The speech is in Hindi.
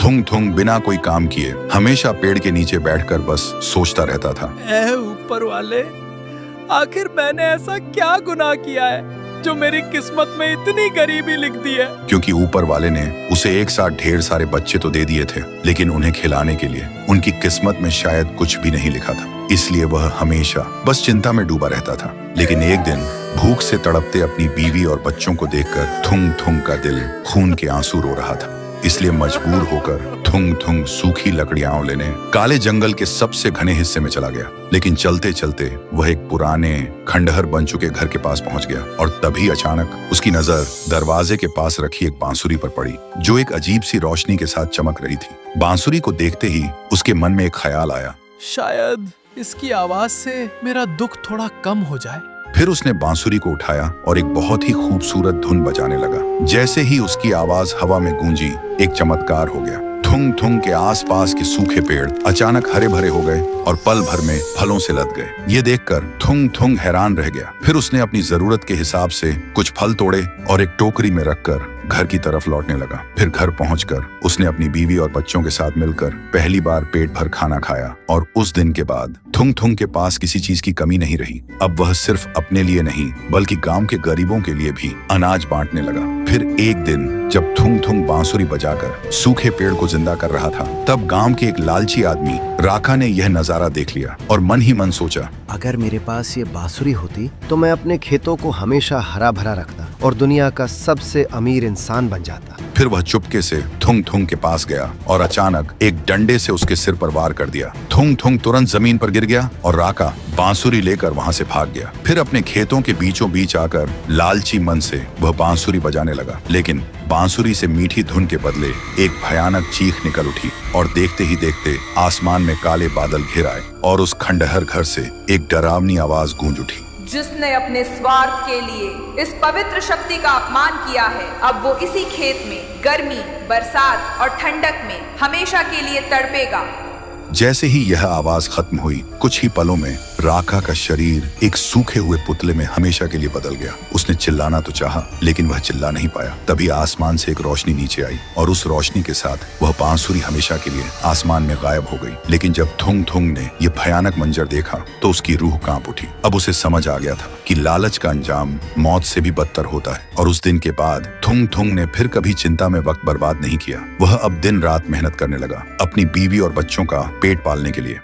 थुंग थुंग बिना कोई काम किए हमेशा पेड़ के नीचे बैठकर बस सोचता रहता था। ऐ ऊपर वाले, आखिर मैंने ऐसा क्या गुनाह किया है जो मेरी किस्मत में इतनी गरीबी लिख दी है। क्योंकि ऊपर वाले ने उसे एक साथ ढेर सारे बच्चे तो दे दिए थे, लेकिन उन्हें खिलाने के लिए उनकी किस्मत में शायद कुछ भी नहीं लिखा था। इसलिए वह हमेशा बस चिंता में डूबा रहता था। लेकिन एक दिन भूख से तड़पते अपनी बीवी और बच्चों को देखकर थुंग थुंग का दिल खून के आंसू रो रहा था। इसलिए मजबूर होकर थुंग थुंग सूखी लकड़ियां लेने काले जंगल के सबसे घने हिस्से में चला गया। लेकिन चलते चलते वह एक पुराने खंडहर बन चुके घर के पास पहुंच गया और तभी अचानक उसकी नजर दरवाजे के पास रखी एक बांसुरी पर पड़ी, जो एक अजीब सी रोशनी के साथ चमक रही थी। बांसुरी को देखते ही उसके मन में एक ख्याल आया, शायद इसकी आवाज से मेरा दुख थोड़ा कम हो जाए। फिर उसने बांसुरी को उठाया और एक बहुत ही खूबसूरत धुन बजाने लगा। जैसे ही उसकी आवाज हवा में गूंजी, एक चमत्कार हो गया। थुंग थुंग के आसपास के सूखे पेड़ अचानक हरे भरे हो गए और पल भर में फलों से लद गए। ये देखकर थुंग थुंग हैरान रह गया। फिर उसने अपनी जरूरत के हिसाब से कुछ फल तोड़े और एक टोकरी में रखकर घर की तरफ लौटने लगा। फिर घर पहुंचकर उसने अपनी बीवी और बच्चों के साथ मिलकर पहली बार पेट भर खाना खाया और उस दिन के बाद थुंग थुंग के पास किसी चीज की कमी नहीं रही। अब वह सिर्फ अपने लिए नहीं बल्कि गांव के गरीबों के लिए भी अनाज बांटने लगा। फिर एक दिन जब थुंग थुंग बांसुरी बजाकर सूखे पेड़ को जिंदा कर रहा था, तब गांव के एक लालची आदमी राका ने यह नजारा देख लिया और मन ही मन सोचा, अगर मेरे पास ये बांसुरी होती तो मैं अपने खेतों को हमेशा हरा भरा रखता और दुनिया का सबसे अमीर इंसान बन जाता। फिर वह चुपके से थुंग थुंग के पास गया और अचानक एक डंडे से उसके सिर पर वार कर दिया। थुंग थुंग तुरंत जमीन पर गिर गया और राका बांसुरी लेकर वहां से भाग गया। फिर अपने खेतों के बीचों बीच आकर लालची मन से वह बांसुरी बजाने लगा, लेकिन बांसुरी से मीठी धुन के बदले एक भयानक चीख निकल उठी और देखते ही देखते आसमान में काले बादल घिर आए और उस खंडहर घर से एक डरावनी आवाज गूंज उठी, जिसने अपने स्वार्थ के लिए इस पवित्र शक्ति का अपमान किया है, अब वो इसी खेत में गर्मी, बरसात और ठंडक में हमेशा के लिए तड़पेगा। जैसे ही यह आवाज खत्म हुई, कुछ ही पलों में राका का शरीर एक सूखे हुए पुतले में हमेशा के लिए बदल गया। उसने चिल्लाना तो चाहा, लेकिन वह चिल्ला नहीं पाया। तभी आसमान से एक रोशनी नीचे आई और उस रोशनी के साथ वह बांसुरी हमेशा के लिए आसमान में गायब हो गई। लेकिन जब थुंग थुंग ने यह भयानक मंजर देखा तो उसकी रूह कांप उठी। अब उसे समझ आ गया था कि लालच का अंजाम मौत से भी बदतर होता है। और उस दिन के बाद थुंग थुंग ने फिर कभी चिंता में वक्त बर्बाद नहीं किया। वह अब दिन रात मेहनत करने लगा अपनी बीवी और बच्चों का पेट पालने के लिए।